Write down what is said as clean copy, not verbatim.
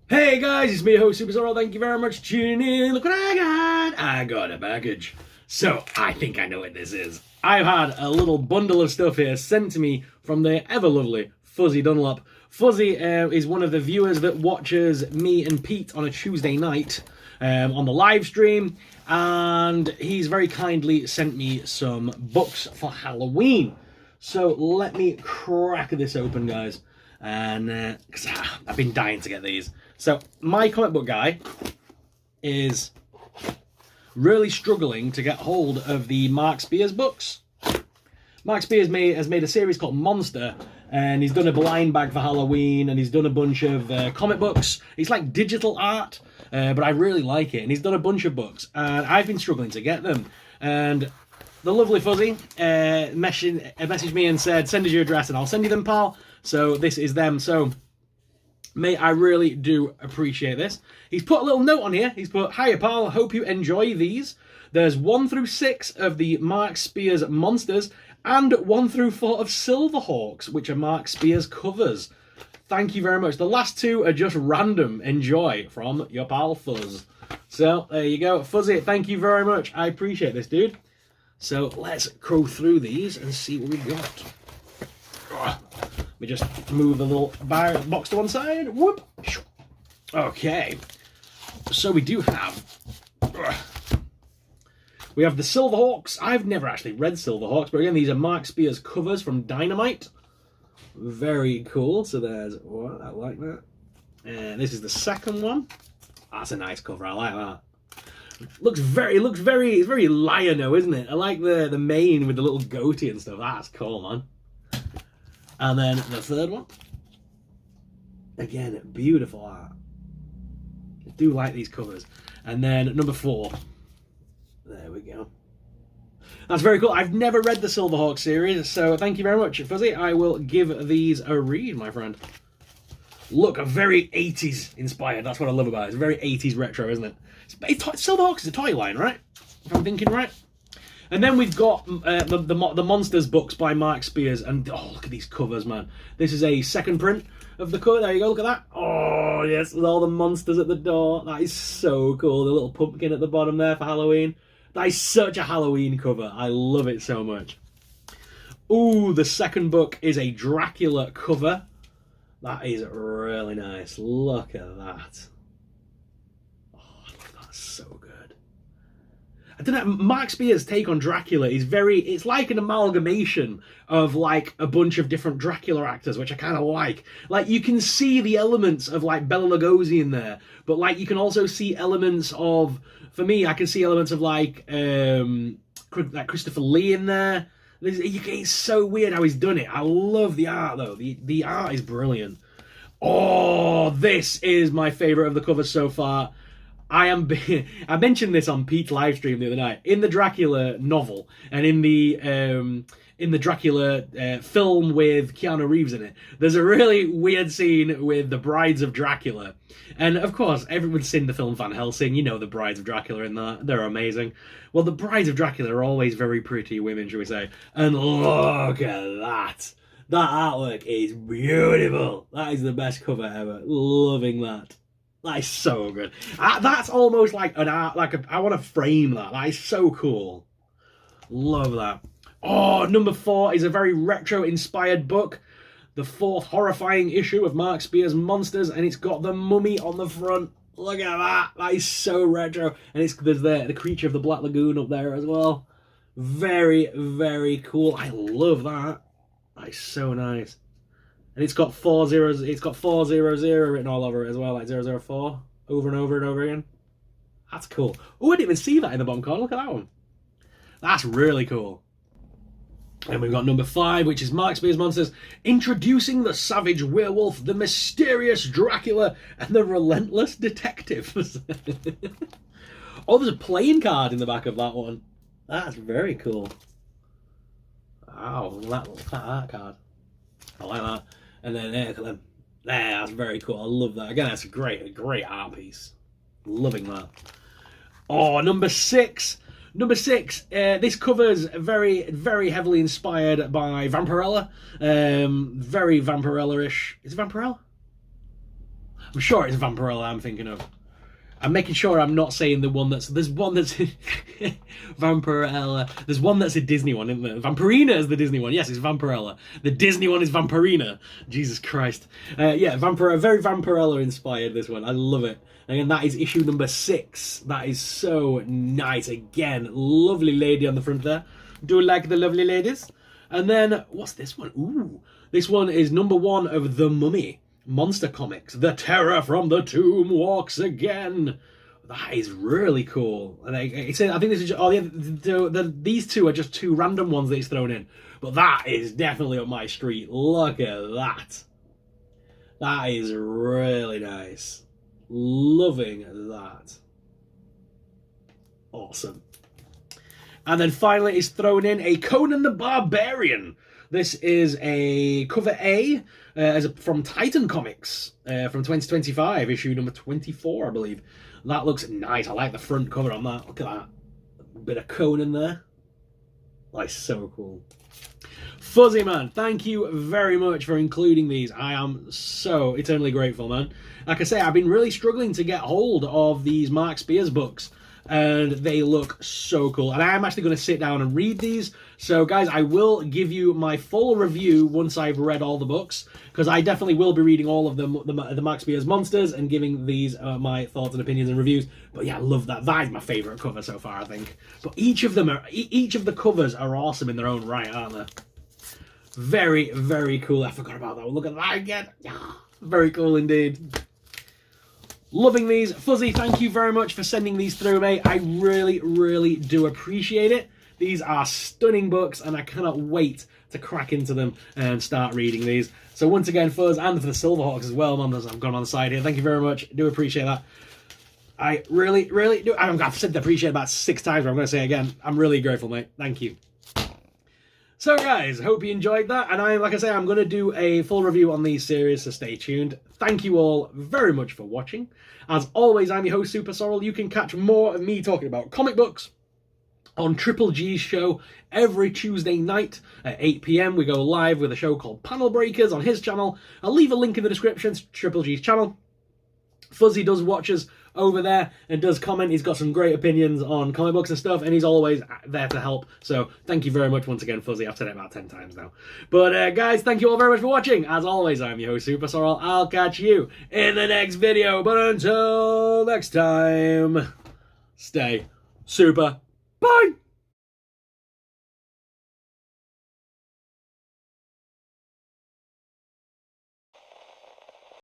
Hey guys, it's me, host Super Zorro. Thank you very much for tuning in. Look what I got. I got a package. So, I think I know what this is. I've had a little bundle of stuff here sent to me from the ever lovely Fuzzy Dunlop. Fuzzy is one of the viewers that watches me and Pete on a Tuesday night on the live stream. And he's very kindly sent me some books for Halloween. So, let me crack this open, guys. And because I've been dying to get these. So my comic book guy is really struggling to get hold of the Mark Spears books. Mark Spears has made a series called Monster, and he's done a blind bag for Halloween, and he's done a bunch of comic books. It's like digital art, but I really like it, and he's done a bunch of books, and I've been struggling to get them. And the lovely Fuzzy messaged me and said, send us your address and I'll send you them, pal. So this is them. So, mate, I really do appreciate this. He's put a little note on here. He's put, hiya, pal, hope you enjoy these. There's 1 through 6 of the Mark Spears Monsters and 1 through 4 of Silverhawks, which are Mark Spears covers. Thank you very much. The last 2 are just random. Enjoy from your pal Fuzz. So, there you go. Fuzzy, thank you very much. I appreciate this, dude. So, let's go through these and see what we've got. Let me just move the little box to one side. Whoop. Okay. So we do have... We have the Silverhawks. I've never actually read Silverhawks, but again, these are Mark Spears covers from Dynamite. Very cool. So there's... Oh, I like that. And this is the second one. That's a nice cover. I like that. It's very Lion-o, isn't it? I like the mane with the little goatee and stuff. That's cool, man. And then the third one. Again, beautiful art. I do like these covers. And then number 4. There we go. That's very cool. I've never read the Silverhawk series, so thank you very much, Fuzzy. I will give these a read, my friend. Look, a very 80s inspired. That's what I love about it. It's very 80s retro, isn't it? Silverhawks is a toy line, right? If I'm thinking right. And then we've got the Monsters books by Mark Spears. And, oh, look at these covers, man. This is a second print of the cover. There you go, look at that. Oh, yes, with all the monsters at the door. That is so cool. The little pumpkin at the bottom there for Halloween. That is such a Halloween cover. I love it so much. Ooh, the second book is a Dracula cover. That is really nice. Look at that. Oh, I love that. So good. I don't know, Mark Spears' take on Dracula is it's like an amalgamation of like a bunch of different Dracula actors, which I kind of like. Like, you can see the elements of like Bela Lugosi in there, but like you can also see elements of, for me, I can see elements of like Christopher Lee in there. It's so weird how he's done it. I love the art though. The art is brilliant. Oh, this is my favourite of the covers so far. I mentioned this on Pete's live stream the other night. In the Dracula novel and in the Dracula film with Keanu Reeves in it, there's a really weird scene with the Brides of Dracula. And of course, everyone's seen the film Van Helsing. You know the Brides of Dracula in that. They're amazing. Well, the Brides of Dracula are always very pretty women, shall we say. And look at that. That artwork is beautiful. That is the best cover ever. Loving that. That is so good. That's almost like an art, I want to frame that. That is so cool. Love that. Oh, number 4 is a very retro-inspired book. The 4th horrifying issue of Mark Spears' Monsters, and it's got the mummy on the front. Look at that. That is so retro. And there's the creature of the Black Lagoon up there as well. Very, very cool. I love that. That is so nice. And it's got 400 written all over it as well, like 004, over and over and over again. That's cool. Oh, I didn't even see that in the bottom corner. Look at that one. That's really cool. And we've got number 5, which is Mark Spears Monsters, introducing the savage werewolf, the mysterious Dracula, and the relentless detective. Oh, there's a playing card in the back of that one. That's very cool. Wow, look at that card. I like that. And then there, look at them. There, that's very cool. I love that. Again, that's a great art piece. Loving that. Oh, number 6. Number 6. This cover's very, very heavily inspired by Vampirella. Very Vampirella-ish. Is it Vampirella? I'm sure it's Vampirella I'm thinking of. I'm making sure I'm not saying the one that's... There's one that's... Vampirella. There's one that's a Disney one, isn't there? Vampirina is the Disney one. Yes, it's Vampirella. The Disney one is Vampirina. Jesus Christ. Yeah, Vampirella. Very Vampirella inspired, this one. I love it. And that is issue number 6. That is so nice. Again, lovely lady on the front there. Do like the lovely ladies. And then, what's this one? Ooh. This one is number 1 of The Mummy. Monster Comics. The Terror from the Tomb walks again. That is really cool. And I think this is just, oh yeah, these two are just 2 random ones that he's thrown in. But that is definitely up my street. Look at that. That is really nice. Loving that. Awesome. And then finally he's thrown in a Conan the Barbarian. This is a cover A from Titan Comics from 2025, issue number 24, I believe. That looks nice. I like the front cover on that. Look at that. A bit of Conan there. That's so cool. Fuzzy Man, thank you very much for including these. I am so eternally grateful, man. Like I say, I've been really struggling to get hold of these Mark Spears books, and they look so cool. And I am actually going to sit down and read these. So, guys, I will give you my full review once I've read all the books, because I definitely will be reading all of them, the Mark Spears monsters, and giving these my thoughts and opinions and reviews. But yeah, I love that. That is my favourite cover so far, I think. But each of the covers are awesome in their own right, aren't they? Very, very cool. I forgot about that one. Look at that again. Very cool indeed. Loving these. Fuzzy, thank you very much for sending these through, mate. I really, really do appreciate it. These are stunning books, and I cannot wait to crack into them and start reading these. So once again, Fuzz, and for the Silverhawks as well, man, as I've gone on the side here, thank you very much. Do appreciate that. I really, really do. I've said appreciate about 6 times, but I'm going to say it again. I'm really grateful, mate. Thank you. So guys, hope you enjoyed that, and like I say, I'm going to do a full review on these series, so stay tuned. Thank you all very much for watching. As always, I'm your host, Super Sorrel. You can catch more of me talking about comic books on Triple G's show every Tuesday night at 8 PM. We go live with a show called Panel Breakers on his channel. I'll leave a link in the description to Triple G's channel. Fuzzy does watch us over there and does comment. He's got some great opinions on comic books and stuff, and he's always there to help. So thank you very much once again, Fuzzy. I've said it about 10 times now. But guys, thank you all very much for watching. As always, I'm your host, Super Sorrel. I'll catch you in the next video. But until next time, stay super. Bye!